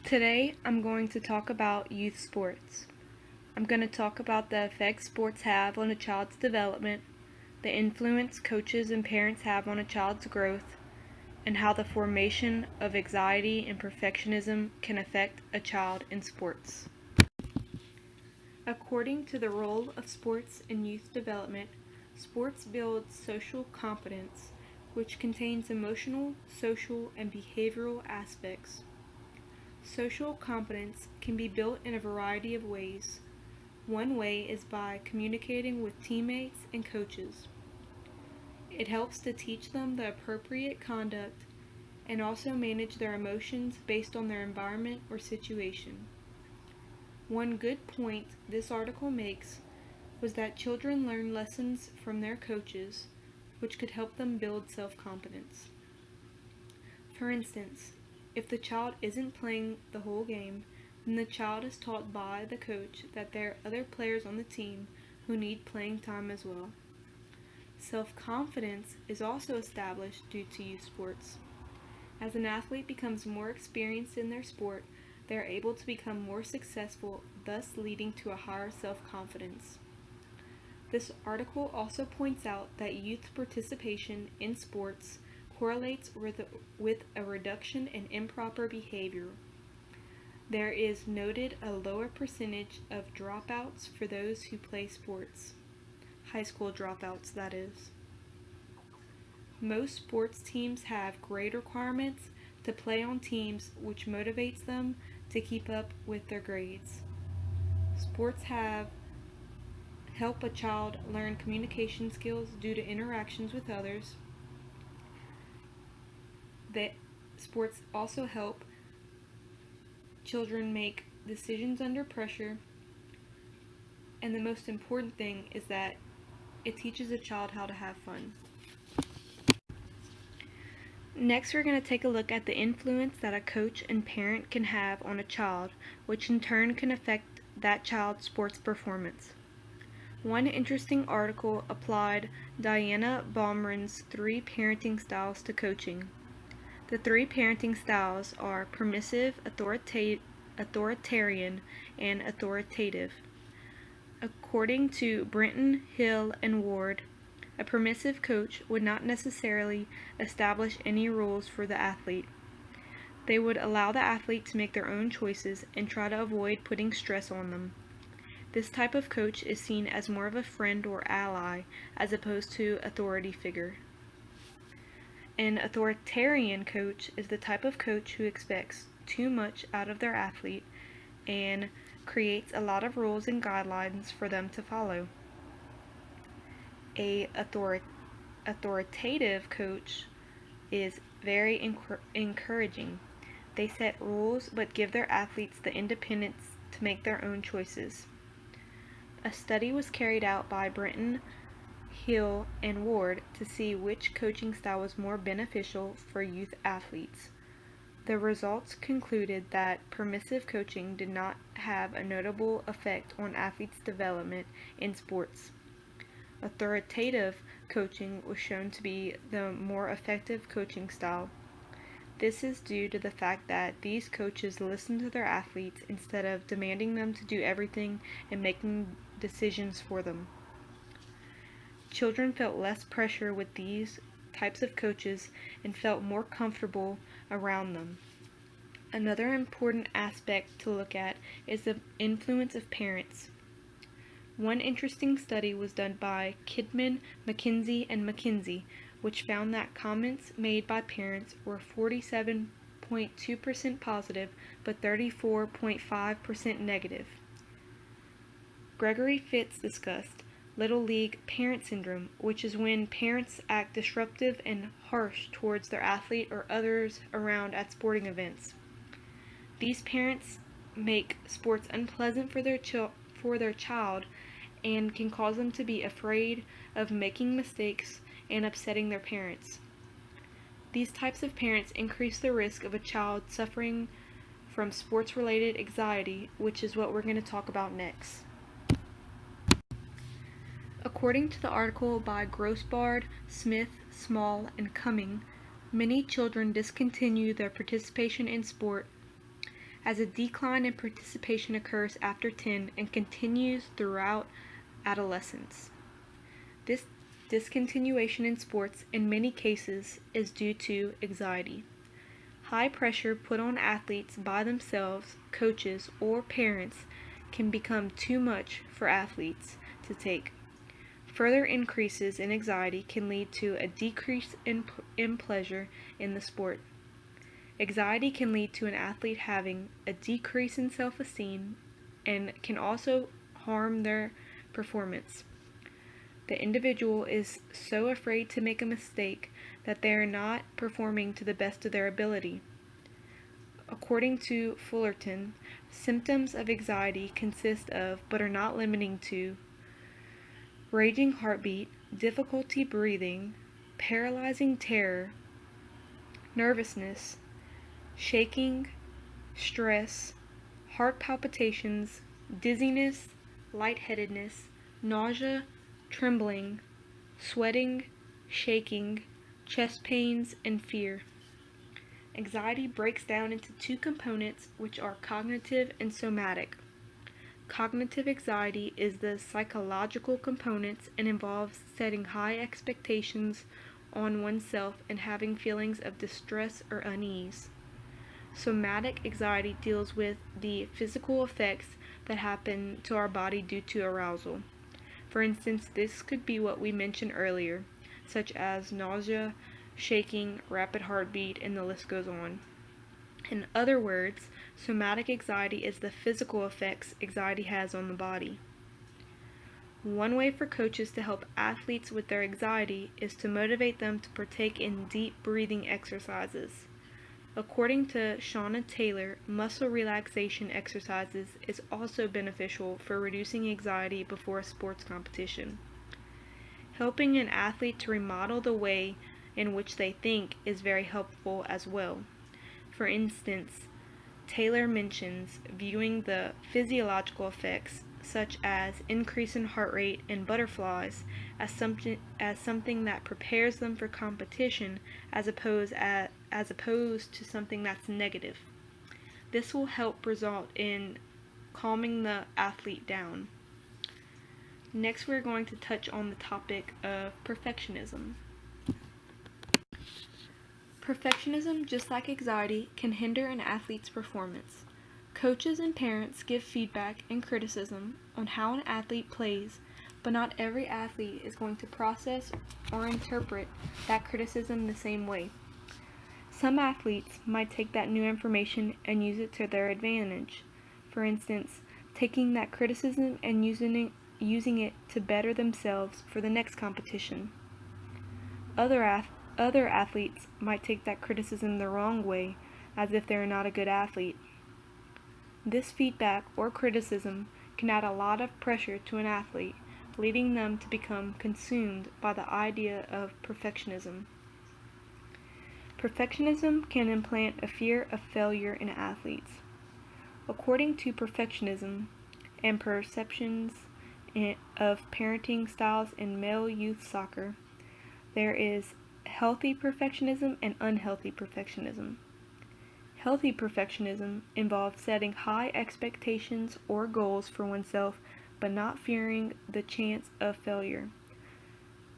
Today, I'm going to talk about youth sports. I'm going to talk about the effects sports have on a child's development, the influence coaches and parents have on a child's growth, and how the formation of anxiety and perfectionism can affect a child in sports. According to the role of sports in youth development, sports builds social competence, which contains emotional, social, and behavioral aspects. Social competence can be built in a variety of ways. One way is by communicating with teammates and coaches. It helps to teach them the appropriate conduct and also manage their emotions based on their environment or situation. One good point this article makes was that children learn lessons from their coaches, which could help them build self-confidence. For instance, if the child isn't playing the whole game, then the child is taught by the coach that there are other players on the team who need playing time as well. Self-confidence is also established due to youth sports. As an athlete becomes more experienced in their sport, they are able to become more successful, thus leading to a higher self-confidence. This article also points out that youth participation in sports correlates with a reduction in improper behavior. There is noted a lower percentage of dropouts for those who play sports. High school dropouts, that is. Most sports teams have grade requirements to play on teams, which motivates them to keep up with their grades. Sports help a child learn communication skills due to interactions with others. Sports also help children make decisions under pressure, and the most important thing is that it teaches a child how to have fun. Next, we're going to take a look at the influence that a coach and parent can have on a child, which in turn can affect that child's sports performance. One interesting article applied Diana Baumrin's 3 parenting styles to coaching. The 3 parenting styles are permissive, authoritarian, and authoritative. According to Brenton, Hill, and Ward, a permissive coach would not necessarily establish any rules for the athlete. They would allow the athlete to make their own choices and try to avoid putting stress on them. This type of coach is seen as more of a friend or ally as opposed to authority figure. An authoritarian coach is the type of coach who expects too much out of their athlete and creates a lot of rules and guidelines for them to follow. A authoritative coach is very encouraging. They set rules but give their athletes the independence to make their own choices. A study was carried out by Brenton, Hill, and Ward to see which coaching style was more beneficial for youth athletes. The results concluded that permissive coaching did not have a notable effect on athletes' development in sports. Authoritative coaching was shown to be the more effective coaching style. This is due to the fact that these coaches listen to their athletes instead of demanding them to do everything and making decisions for them. Children felt less pressure with these types of coaches and felt more comfortable around them. Another important aspect to look at is the influence of parents. One interesting study was done by Kidman, McKinsey, and McKinsey, which found that comments made by parents were 47.2% positive but 34.5% negative. Gregory Fitz discussed Little League parent syndrome, which is when parents act disruptive and harsh towards their athlete or others around at sporting events. These parents make sports unpleasant for their child and can cause them to be afraid of making mistakes and upsetting their parents. These types of parents increase the risk of a child suffering from sports-related anxiety, which is what we're going to talk about next. According to the article by Grossbard, Smith, Small, and Cumming, many children discontinue their participation in sport as a decline in participation occurs after 10 and continues throughout adolescence. This discontinuation in sports, in many cases, is due to anxiety. High pressure put on athletes by themselves, coaches, or parents can become too much for athletes to take. Further increases in anxiety can lead to a decrease in pleasure in the sport. Anxiety can lead to an athlete having a decrease in self-esteem and can also harm their performance. The individual is so afraid to make a mistake that they are not performing to the best of their ability. According to Fullerton, symptoms of anxiety consist of, but are not limiting to, raging heartbeat, difficulty breathing, paralyzing terror, nervousness, shaking, stress, heart palpitations, dizziness, lightheadedness, nausea, trembling, sweating, shaking, chest pains, and fear. Anxiety breaks down into two components, which are cognitive and somatic. Cognitive anxiety is the psychological components and involves setting high expectations on oneself and having feelings of distress or unease. Somatic anxiety deals with the physical effects that happen to our body due to arousal. For instance, this could be what we mentioned earlier, such as nausea, shaking, rapid heartbeat, and the list goes on. In other words, somatic anxiety is the physical effects anxiety has on the body. One way for coaches to help athletes with their anxiety is to motivate them to partake in deep breathing exercises. According to Shauna Taylor, muscle relaxation exercises is also beneficial for reducing anxiety before a sports competition. Helping an athlete to remodel the way in which they think is very helpful as well. For instance, Taylor mentions viewing the physiological effects, such as increase in heart rate and butterflies, as something that prepares them for competition as opposed to something that's negative. This will help result in calming the athlete down. Next, we're going to touch on the topic of perfectionism. Perfectionism, just like anxiety, can hinder an athlete's performance. Coaches and parents give feedback and criticism on how an athlete plays, but not every athlete is going to process or interpret that criticism the same way. Some athletes might take that new information and use it to their advantage. For instance, taking that criticism and using it to better themselves for the next competition. Other athletes might take that criticism the wrong way, as if they're not a good athlete. This feedback or criticism can add a lot of pressure to an athlete, leading them to become consumed by the idea of perfectionism. Perfectionism can implant a fear of failure in athletes. According to perfectionism and perceptions of parenting styles in male youth soccer, there is healthy perfectionism and unhealthy perfectionism. Healthy perfectionism involves setting high expectations or goals for oneself, but not fearing the chance of failure.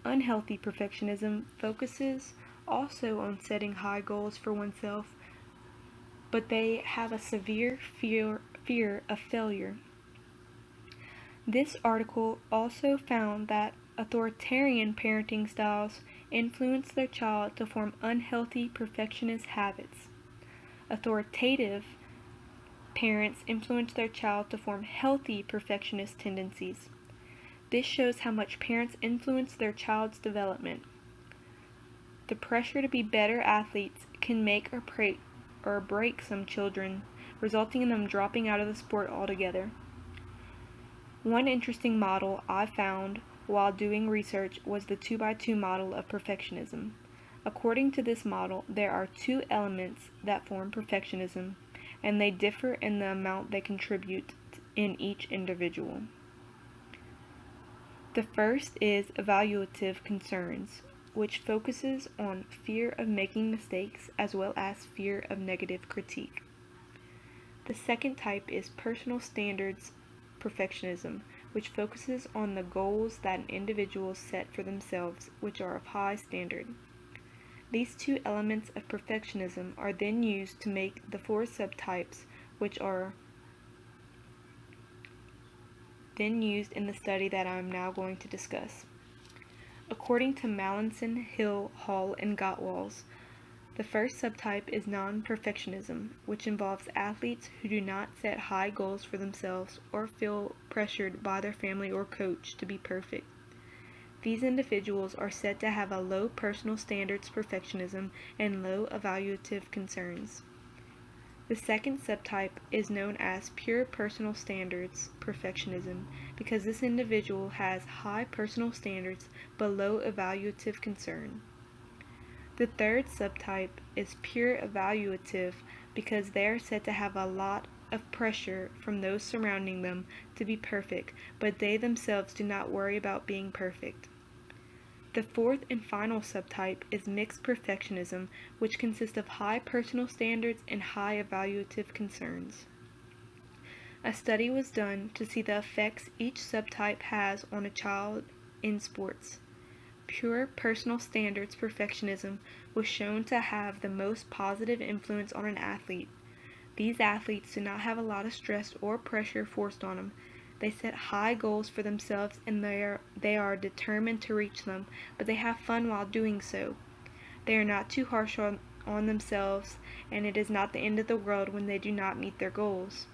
Unhealthy perfectionism focuses also on setting high goals for oneself, but they have a severe fear of failure. This article also found that authoritarian parenting styles influence their child to form unhealthy perfectionist habits. Authoritative parents influence their child to form healthy perfectionist tendencies. This shows how much parents influence their child's development. The pressure to be better athletes can make or break some children, resulting in them dropping out of the sport altogether. One interesting model I found while doing research was the 2x2 model of perfectionism. According to this model, there are two elements that form perfectionism, and they differ in the amount they contribute in each individual. The first is evaluative concerns, which focuses on fear of making mistakes as well as fear of negative critique. The second type is personal standards perfectionism, which focuses on the goals that an individual set for themselves, which are of high standard. These two elements of perfectionism are then used to make the four subtypes, which are then used in the study that I am now going to discuss. According to Mallinson, Hill, Hall, and Gottwals, the first subtype is non-perfectionism, which involves athletes who do not set high goals for themselves or feel pressured by their family or coach to be perfect. These individuals are said to have a low personal standards perfectionism and low evaluative concerns. The second subtype is known as pure personal standards perfectionism because this individual has high personal standards but low evaluative concern. The third subtype is pure evaluative because they are said to have a lot of pressure from those surrounding them to be perfect, but they themselves do not worry about being perfect. The fourth and final subtype is mixed perfectionism, which consists of high personal standards and high evaluative concerns. A study was done to see the effects each subtype has on a child in sports. Pure personal standards perfectionism was shown to have the most positive influence on an athlete. These athletes do not have a lot of stress or pressure forced on them. They set high goals for themselves and they are determined to reach them, but they have fun while doing so. They are not too harsh on themselves, and it is not the end of the world when they do not meet their goals.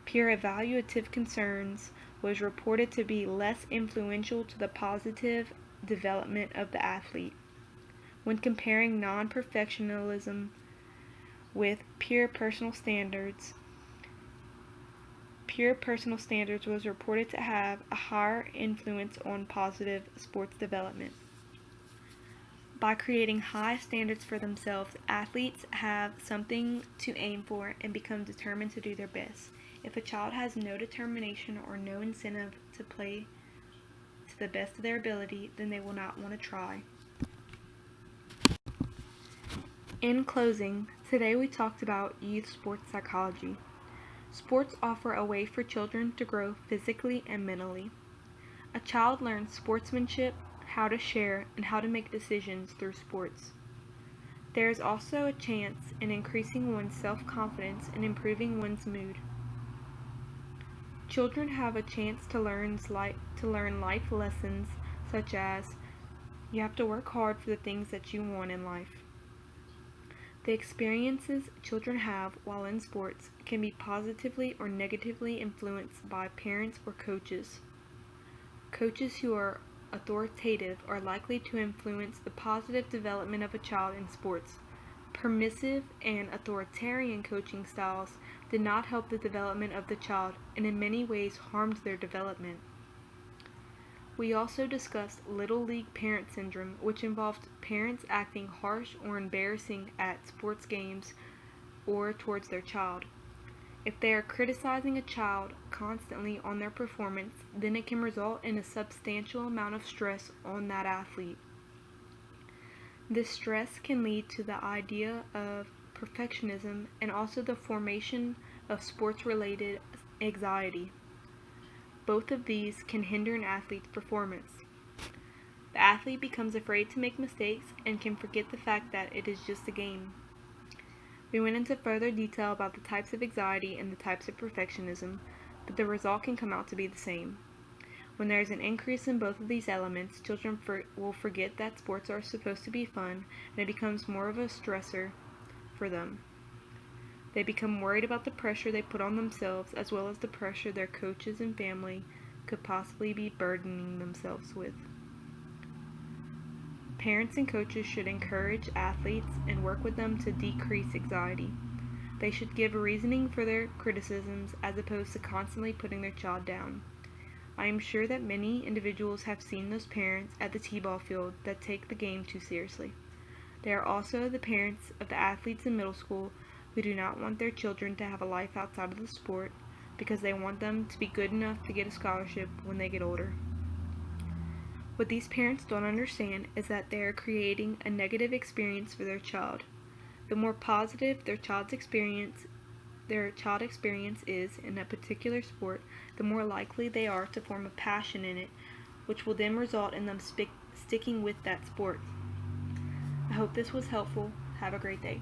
Pure evaluative concerns was reported to be less influential to the positive development of the athlete. When comparing non-perfectionism with pure personal standards was reported to have a higher influence on positive sports development. By creating high standards for themselves, athletes have something to aim for and become determined to do their best. If a child has no determination or no incentive to play to the best of their ability, then they will not want to try. In closing, today we talked about youth sports psychology. Sports offer a way for children to grow physically and mentally. A child learns sportsmanship, how to share, and how to make decisions through sports. There is also a chance in increasing one's self-confidence and improving one's mood. Children have a chance to learn life lessons such as you have to work hard for the things that you want in life. The experiences children have while in sports can be positively or negatively influenced by parents or coaches. Coaches who are authoritative are likely to influence the positive development of a child in sports. Permissive and authoritarian coaching styles did not help the development of the child and in many ways harmed their development. We also discussed Little League Parent Syndrome, which involved parents acting harsh or embarrassing at sports games or towards their child. If they are criticizing a child constantly on their performance, then it can result in a substantial amount of stress on that athlete. This stress can lead to the idea of perfectionism and also the formation of sports-related anxiety. Both of these can hinder an athlete's performance. The athlete becomes afraid to make mistakes and can forget the fact that it is just a game. We went into further detail about the types of anxiety and the types of perfectionism, but the result can come out to be the same. When there is an increase in both of these elements, children will forget that sports are supposed to be fun, and it becomes more of a stressor for them. They become worried about the pressure they put on themselves as well as the pressure their coaches and family could possibly be burdening themselves with. Parents and coaches should encourage athletes and work with them to decrease anxiety. They should give reasoning for their criticisms as opposed to constantly putting their child down. I am sure that many individuals have seen those parents at the t-ball field that take the game too seriously. They are also the parents of the athletes in middle school who do not want their children to have a life outside of the sport because they want them to be good enough to get a scholarship when they get older. What these parents don't understand is that they are creating a negative experience for their child. The more positive their child's experience their child experience is in a particular sport, the more likely they are to form a passion in it, which will then result in them sticking with that sport. I hope this was helpful. Have a great day.